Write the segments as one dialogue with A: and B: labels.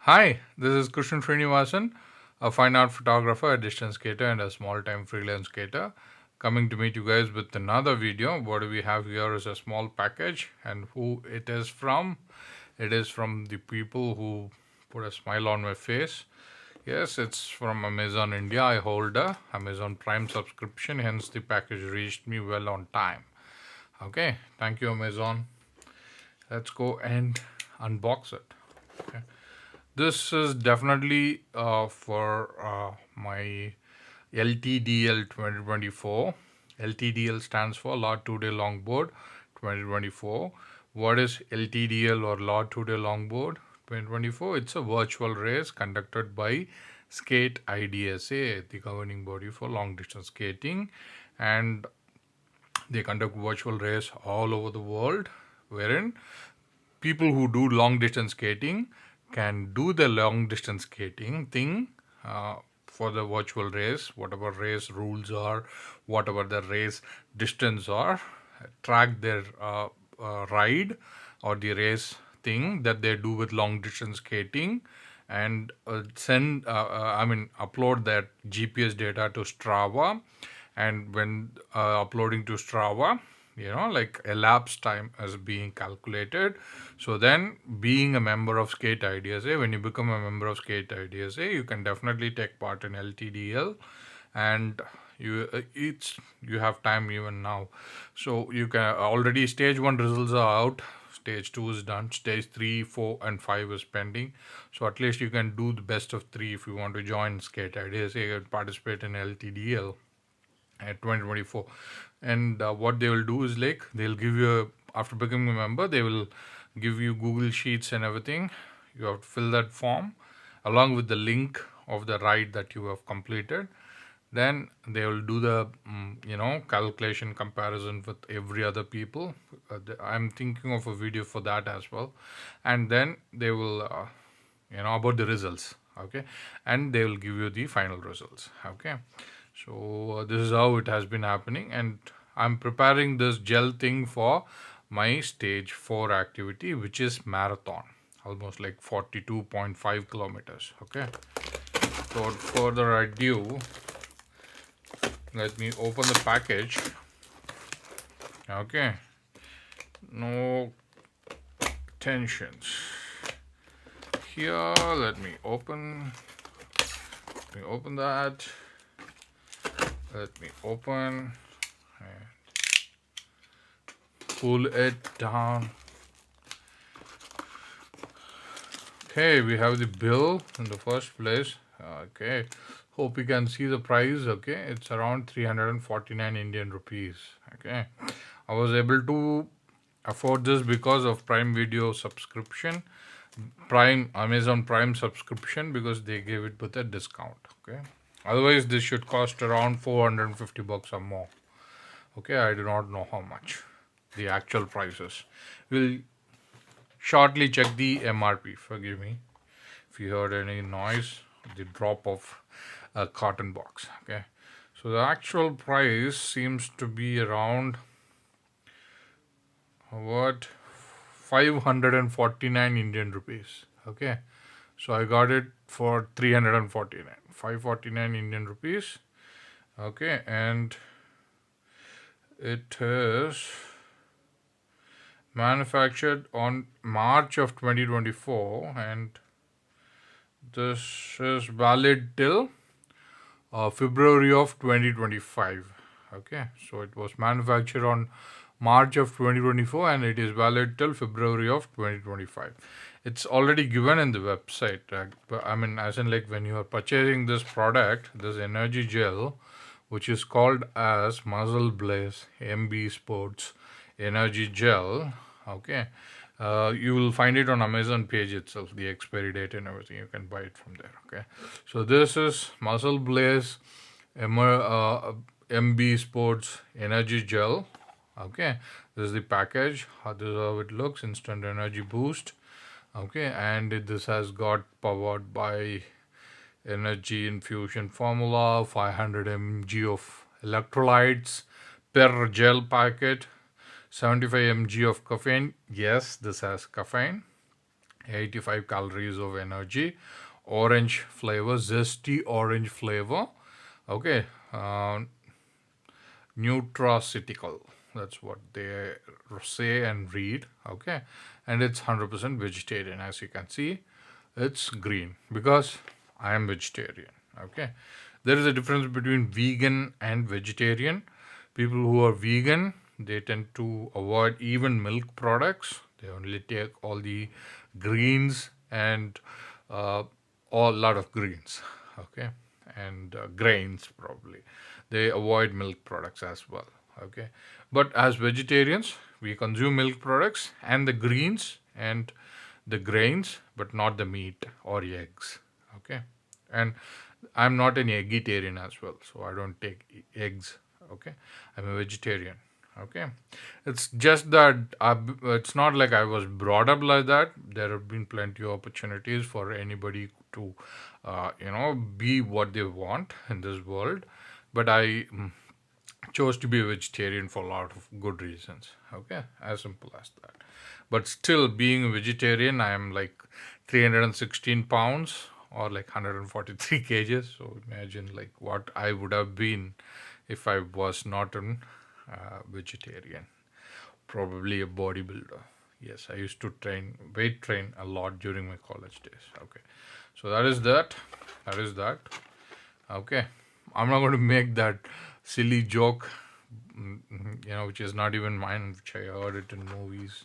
A: Hi, this is Srinivasan, a fine art photographer, a distance skater, and a small time freelance skater, coming to meet you guys with another video. What we have here is a small package, and who it is from? It is from the people who put a smile on my face. Yes, it's from Amazon India. I hold a Amazon Prime subscription, hence the package reached me well on time. Okay, thank you, Amazon. Let's go and unbox it. Okay. This is definitely for my LTDL 2024. LTDL stands for Lord 2-Day Longboard 2024. What is LTDL or Lord 2-Day Longboard 2024? It's a virtual race conducted by Skate IDSA, the governing body for long distance skating, and they conduct virtual race all over the world, wherein people who do long distance skating can do the long distance skating thing for the virtual race, whatever race rules are, whatever the race distance are, track their ride or the race thing that they do with long distance skating, and upload that GPS data to Strava. And when uploading to Strava, like elapsed time is being calculated. So then, being a member of Skate IDSA, when you become a member of Skate IDSA, you can definitely take part in LTDL, and you have time even now. So you can already stage 1 results are out. Stage 2 is done. Stage 3, 4, and 5 is pending. So at least you can do the best of 3 if you want to join Skate IDSA and participate in LTDL at 2024. And what they will do is, like, they'll give you after becoming a member, they will give you Google Sheets and everything. You have to fill that form along with the link of the ride that you have completed. Then they will do the calculation comparison with every other people. I'm thinking of a video for that as well. And then they will about the results. Okay, and they will give you the final results. Okay, so this is how it has been happening, and I'm preparing this gel thing for my stage 4 activity, which is marathon, almost like 42.5 kilometers. Okay, so without further ado, let me open the package. Okay, no tensions here. Let me open that. Let me open and pull it down. Okay, we have the bill in the first place. Okay, hope you can see the price. Okay, it's around 349 Indian rupees. Okay, I was able to afford this because of Prime Video subscription, Amazon Prime subscription, because they gave it with a discount. Okay, otherwise this should cost around 450 bucks or more. Okay, I do not know how much the actual prices. We'll shortly check the MRP. Forgive me if you heard any noise, the drop of a cotton box. Okay, so the actual price seems to be around 549 Indian rupees. Okay, so I got it for 349, 549 Indian rupees. Okay, and it is manufactured on March of 2024, and this is valid till February of 2025. Okay, so it was manufactured on March of 2024 and it is valid till February of 2025. It's already given in the website. I mean, as in, like, when you are purchasing this product, this energy gel, which is called as MuscleBlaze MB Sports Energy Gel. Okay, you will find it on Amazon page itself, the expiry date and everything. You can buy it from there. Okay, so this is MuscleBlaze MB Sports Energy Gel. Okay, this is the package. This is how it looks. Instant energy boost. Okay, and this has got powered by energy infusion formula, 500 mg of electrolytes per gel packet, 75 mg of caffeine. Yes, this has caffeine. 85 calories of energy, orange flavor, zesty orange flavor. Okay, nutraceutical. That's what they say and read. Okay, and it's 100% vegetarian. As you can see, it's green because I am vegetarian. Okay, there is a difference between vegan and vegetarian. People who are vegan, they tend to avoid even milk products. They only take all the greens and a lot of greens. Okay, and grains probably. They avoid milk products as well. Okay, but as vegetarians, we consume milk products and the greens and the grains, but not the meat or eggs. Okay, and I'm not an eggitarian as well, so I don't take eggs. Okay, I'm a vegetarian. Okay, it's just that it's not like I was brought up like that. There have been plenty of opportunities for anybody to, be what they want in this world, but I chose to be a vegetarian for a lot of good reasons. Okay, as simple as that. But still, being a vegetarian, I am like 316 pounds or like 143 kgs. So imagine like what I would have been if I was not a vegetarian. Probably a bodybuilder. Yes, I used to weight train a lot during my college days. Okay, so that is that. That is that. Okay, I'm not going to make that silly joke, which is not even mine, which I heard it in movies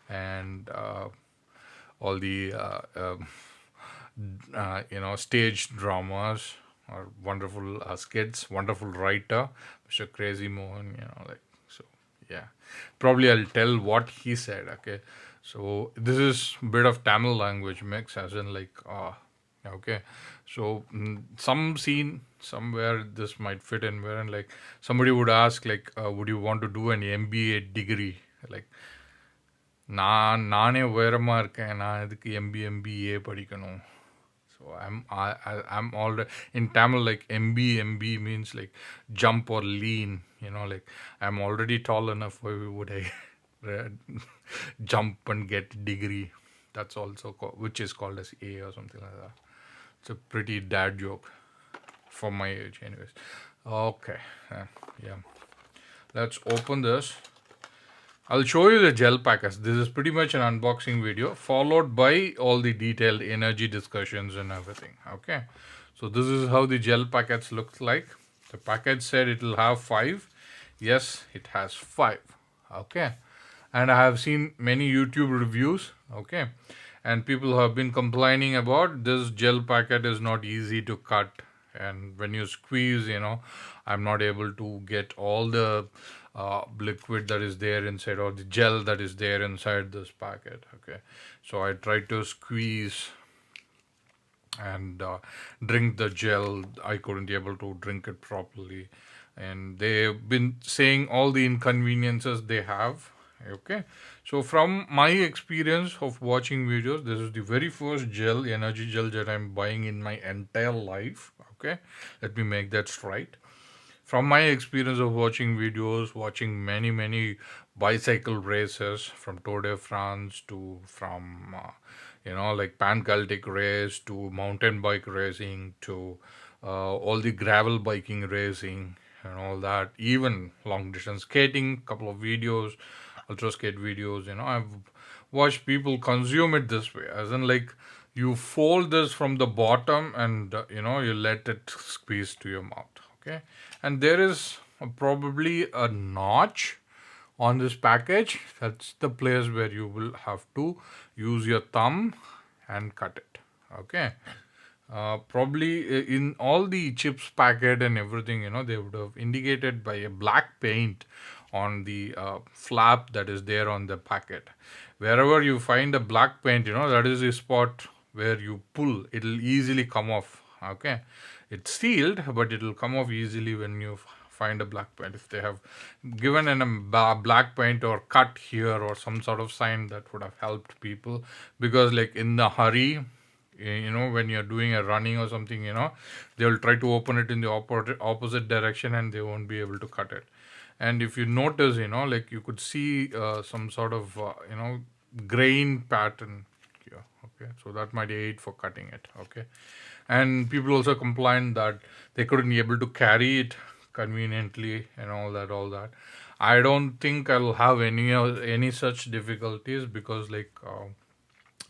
A: and all the stage dramas or wonderful skits, wonderful writer, Mr. Crazy Mohan, so yeah. Probably I'll tell what he said. Okay, so this is a bit of Tamil language mix, as in like okay, so some scene somewhere this might fit in, wherein like somebody would ask like, would you want to do an MBA degree? Like, நானே உயரமா இருக்கேன், நான் எதுக்கு MBA படிக்கணும்? So I'm already in Tamil, like MB means like jump or lean, like I'm already tall enough. Why would I jump and get degree? That's also which is called as A or something like that. It's a pretty dad joke for my age, anyways. Okay, yeah. Let's open this. I'll show you the gel packets. This is pretty much an unboxing video followed by all the detailed energy discussions and everything. Okay, so this is how the gel packets look like. The package said it will have 5. Yes, it has 5. Okay, and I have seen many YouTube reviews. Okay, and people have been complaining about this gel packet is not easy to cut, and when you squeeze, I'm not able to get all the liquid that is there inside, or the gel that is there inside this packet. Okay, so I tried to squeeze and drink the gel. I couldn't be able to drink it properly, and they've been saying all the inconveniences they have. Okay, so from my experience of watching videos, this is the very first energy gel that I'm buying in my entire life. Okay, let me make that straight. From my experience of watching videos, watching many bicycle races, from Tour de France to from like Pan Celtic race to mountain bike racing to all the gravel biking racing and all that, even long distance skating, couple of videos, ultra skate videos. I've watched people consume it this way, as in like you fold this from the bottom and you let it squeeze to your mouth. Okay, and there is probably a notch on this package. That's the place where you will have to use your thumb and cut it. Okay, probably in all the chips packet and everything, they would have indicated by a black paint on the flap that is there on the packet. Wherever you find a black paint, that is the spot where you pull, it'll easily come off. Okay, it's sealed, but it'll come off easily when you find a black paint. If they have given a black paint or cut here or some sort of sign, that would have helped people, because like in the hurry, when you're doing a running or something, they will try to open it in the opposite direction and they won't be able to cut it. And if you notice, like you could see some sort of grain pattern here. Okay, so that might aid for cutting it. Okay, and people also complained that they couldn't be able to carry it conveniently and all that. I don't think I'll have any such difficulties because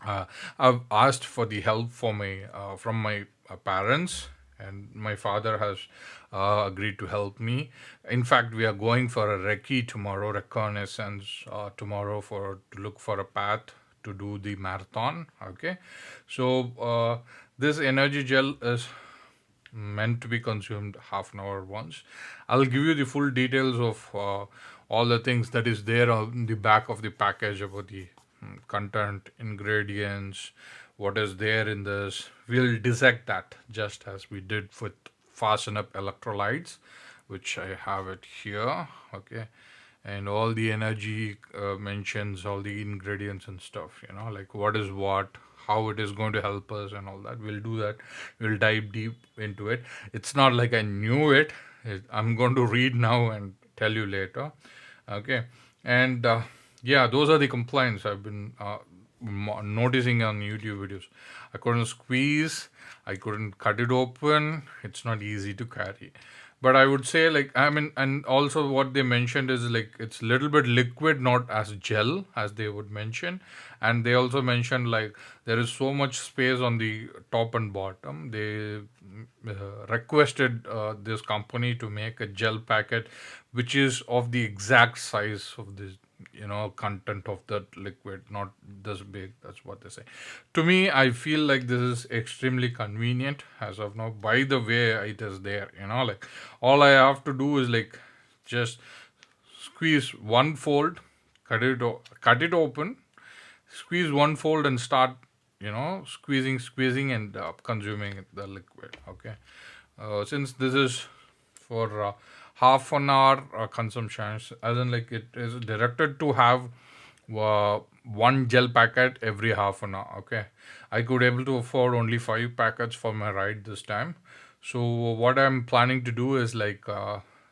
A: I've asked for the help for my from my parents, and my father has agreed to help me. In fact, we are going for a recce tomorrow, reconnaissance tomorrow for to look for a path to do the marathon. Okay, so this energy gel is meant to be consumed half an hour once. I'll give you the full details of all the things that is there on the back of the package about the content, ingredients, what is there in this. We'll dissect that just as we did with fasten up electrolytes, which I have it here. Okay, and all the energy mentions, all the ingredients and stuff, like what is what, how it is going to help us and all that. We'll do that. We'll dive deep into it. It's not like I knew it. I'm going to read now and tell you later. Okay, and yeah, those are the complaints I've been noticing on YouTube videos. I couldn't squeeze, I couldn't cut it open. It's not easy to carry. But I would say, like, I mean, and also what they mentioned is like it's little bit liquid, not as gel as they would mention. And they also mentioned like there is so much space on the top and bottom. They requested this company to make a gel packet which is of the exact size of this content of that liquid, not this big. That's what they say. To me, I feel like this is extremely convenient as of now. By the way, it is there, like all I have to do is like just squeeze one fold, cut it open, squeeze one fold and start squeezing and consuming the liquid. Okay, since this is for half an hour consumption, as in like it is directed to have one gel packet every half an hour. Okay, I could able to afford only 5 packets for my ride this time. So what I'm planning to do is like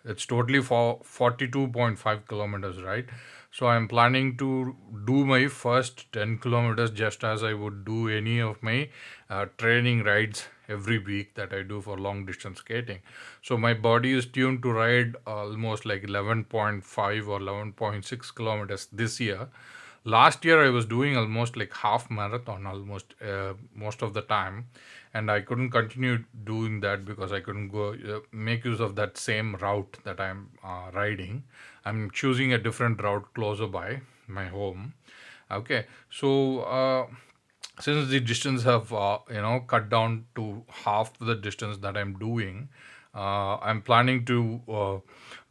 A: it's totally for 42.5 kilometers, right? So I'm planning to do my first 10 kilometers just as I would do any of my training rides every week that I do for long distance skating. So my body is tuned to ride almost like 11.5 or 11.6 kilometers this year. Last year I was doing almost like half marathon almost most of the time, and I couldn't continue doing that because I couldn't go make use of that same route that I'm riding. I'm choosing a different route closer by my home. Okay, so since the distance have cut down to half the distance that I'm doing, I'm planning to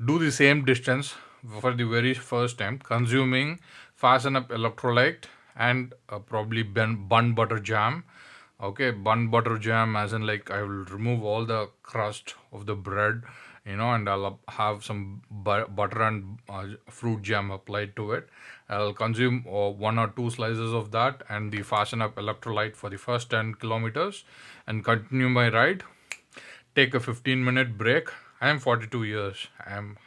A: do the same distance for the very first time, consuming fasten up electrolyte and probably bun butter jam. Okay, bun butter jam, as in like I will remove all the crust of the bread, and I'll have some butter and fruit jam applied to it. I'll consume 1 or 2 slices of that and the fasten up electrolyte for the first 10 kilometers and continue my ride. Take a 15-minute break. I am 42 years.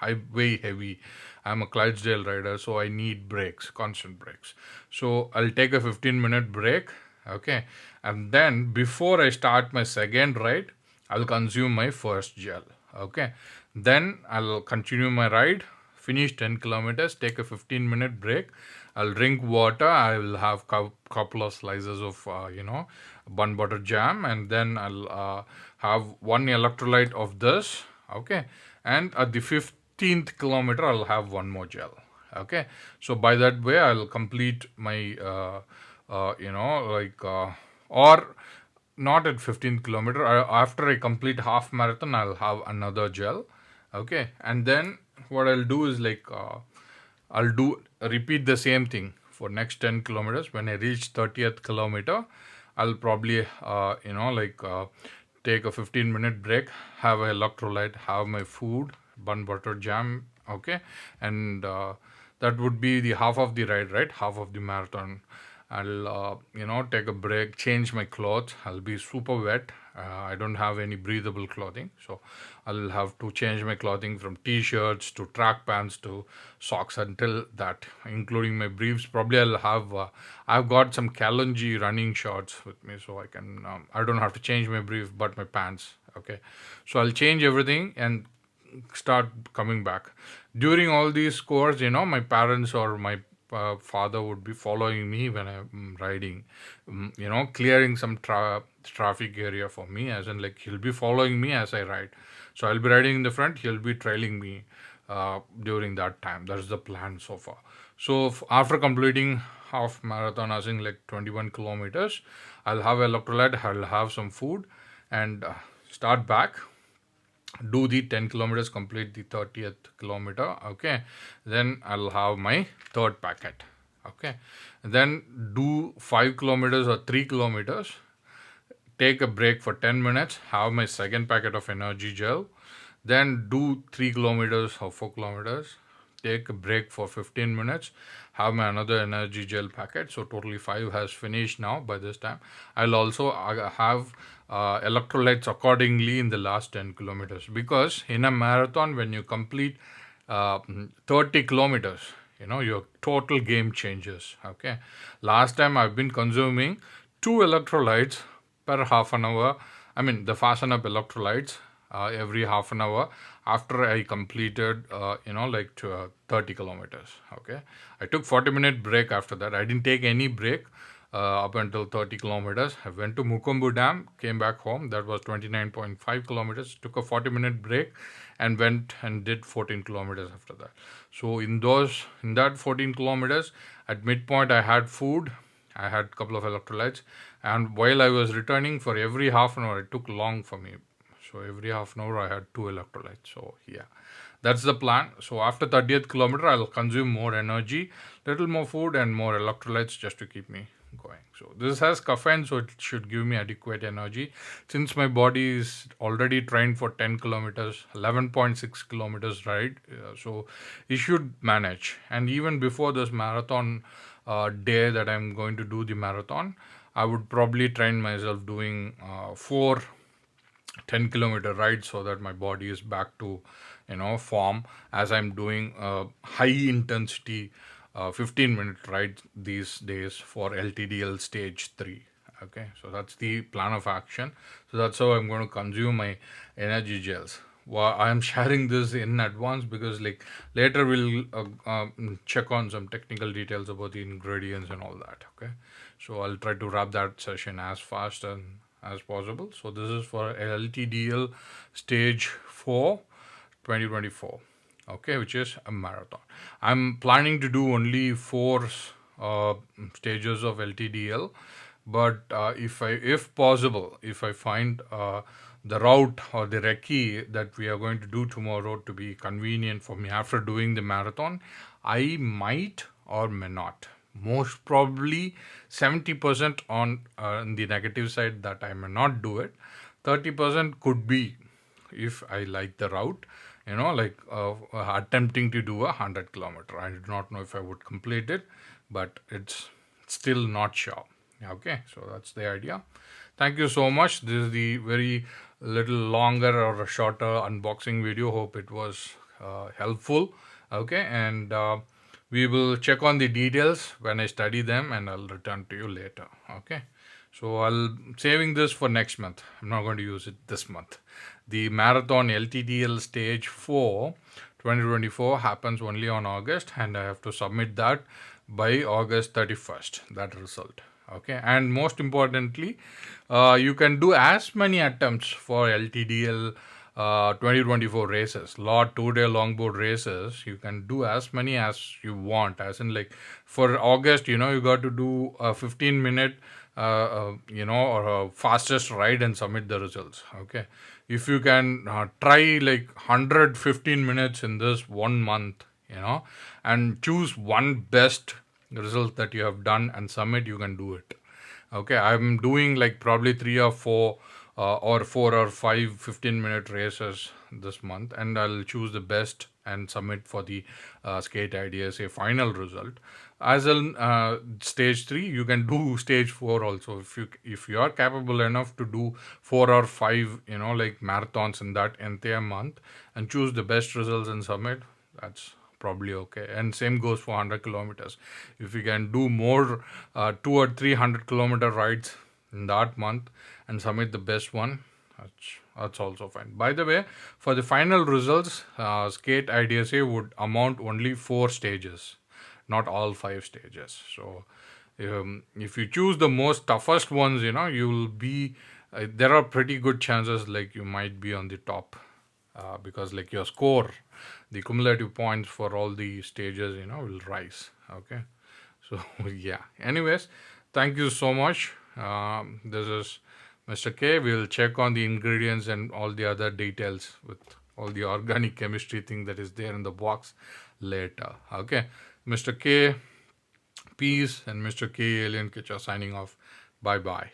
A: I way heavy. I'm a Clydesdale rider, so I need breaks, constant breaks. So I'll take a 15-minute break. Okay, and then before I start my second ride, I'll consume my first gel. Okay, then I'll continue my ride, finish 10 kilometers, take a 15-minute break. I'll drink water. I will have couple of slices of bun butter jam, and then I'll have one electrolyte of this. Okay, and at the 15th kilometer I'll have one more gel. Okay, so by that way I'll complete my or not at 15th kilometer. After I complete half marathon, I'll have another gel. Okay, and then what I'll do is like I'll do repeat the same thing for next 10 kilometers. When I reach 30th kilometer, I'll probably take a 15-minute break, have a electrolyte, have my food, bun butter jam. Okay, and that would be the half of the ride, right? Half of the marathon. I'll take a break, change my clothes. I'll be super wet. I don't have any breathable clothing, so I'll have to change my clothing from t-shirts to track pants to socks until that, including my briefs. Probably I'll have I've got some Kalonji running shorts with me, so I don't have to change my brief but my pants. Okay, so I'll change everything and start coming back. During all these courses, my parents or my father would be following me when I'm riding, clearing some traffic area for me, as in like he'll be following me as I ride. So I'll be riding in the front, he'll be trailing me during that time. That's the plan so far. So after completing half marathon, as in like 21 kilometers, I'll have electrolyte, I'll have some food, and start back, do the 10 kilometers, complete the 30th kilometer. Okay, then I'll have my third packet. Okay, then do 5 kilometers or 3 kilometers, take a break for 10 minutes, have my second packet of energy gel, then do 3 kilometers or 4 kilometers, take a break for 15 minutes, have my another energy gel packet. So totally 5 has finished now by this time. I'll also have electrolytes accordingly in the last 10 kilometers, because in a marathon when you complete 30 kilometers, your total game changes. Okay, last time I've been consuming 2 electrolytes per half an hour. I mean, the fasten up electrolytes every half an hour after I completed, 30 kilometers. Okay, I took 40-minute break after that. I didn't take any break up until 30 kilometers. I went to Mukumbu Dam, came back home. That was 29.5 kilometers. Took a 40-minute break and went and did 14 kilometers after that. So in that 14 kilometers, at midpoint I had food, I had a couple of electrolytes, and while I was returning, for every half an hour, it took long for me. So every half an hour I had 2 electrolytes. So yeah, that's the plan. So after 30th kilometer, I'll consume more energy, little more food and more electrolytes just to keep me going. So this has caffeine, so it should give me adequate energy. Since my body is already trained for 10 kilometers, 11.6 kilometers ride, so it should manage. And even before this marathon day that I'm going to do the marathon, I would probably train myself doing 4 10-kilometer rides, so that my body is back to form, as I'm doing high intensity 15-minute ride these days for LTDL stage 3. Okay, so that's the plan of action. So that's how I'm going to consume my energy gels. Well, I am sharing this in advance because like later we'll check on some technical details about the ingredients and all that. Okay, so I'll try to wrap that session as fast and as possible. So this is for LTDL stage 4 2024. Okay, which is a marathon. I'm planning to do only 4 stages of LTDL, but if possible, if I find the route or the recce that we are going to do tomorrow to be convenient for me after doing the marathon, I might or may not. Most probably 70% on the negative side that I may not do it. 30% could be if I like the route, attempting to do 100 kilometer. I do not know if I would complete it, but it's still not sure. Okay, so that's the idea. Thank you so much. This is the very little longer or a shorter unboxing video. Hope it was helpful. Okay, and we will check on the details when I study them, and I'll return to you later. Okay, so I'll saving this for next month. I'm not going to use it this month. The marathon LTDL stage 4 2024 happens only on August, and I have to submit that by August 31st, that result. Okay, and most importantly, you can do as many attempts for LTDL 2024 races, lot 2-day longboard races. You can do as many as you want, as in like for August, you got to do a 15-minute or a fastest ride and submit the results. Okay, if you can try like 115 minutes in this 1 month, and choose one best result that you have done and submit, you can do it. Okay, I'm doing like probably 3 or 4 or 4 or 5 15-minute races this month, and I'll choose the best and submit for the skate ideas a final result. as in stage 3, you can do stage 4 also. If you are capable enough to do 4 or 5, like marathons in that entire month, and choose the best results and submit, that's probably okay. And same goes for 100 kilometers. If you can do more 2 or 300-kilometer rides in that month and submit the best one, that's also fine. By the way, for the final results, skate IDSA would amount only 4 stages, not all 5 stages. So if you choose the most toughest ones, you'll be there are pretty good chances like you might be on the top, because like your score, the cumulative points for all the stages, will rise. Okay, so yeah. Anyways, thank you so much. This is Mr. K. We'll check on the ingredients and all the other details with all the organic chemistry thing that is there in the box later. Okay, Mr. K. Peace, and Mr. K. Alien Kitcha signing off. Bye bye.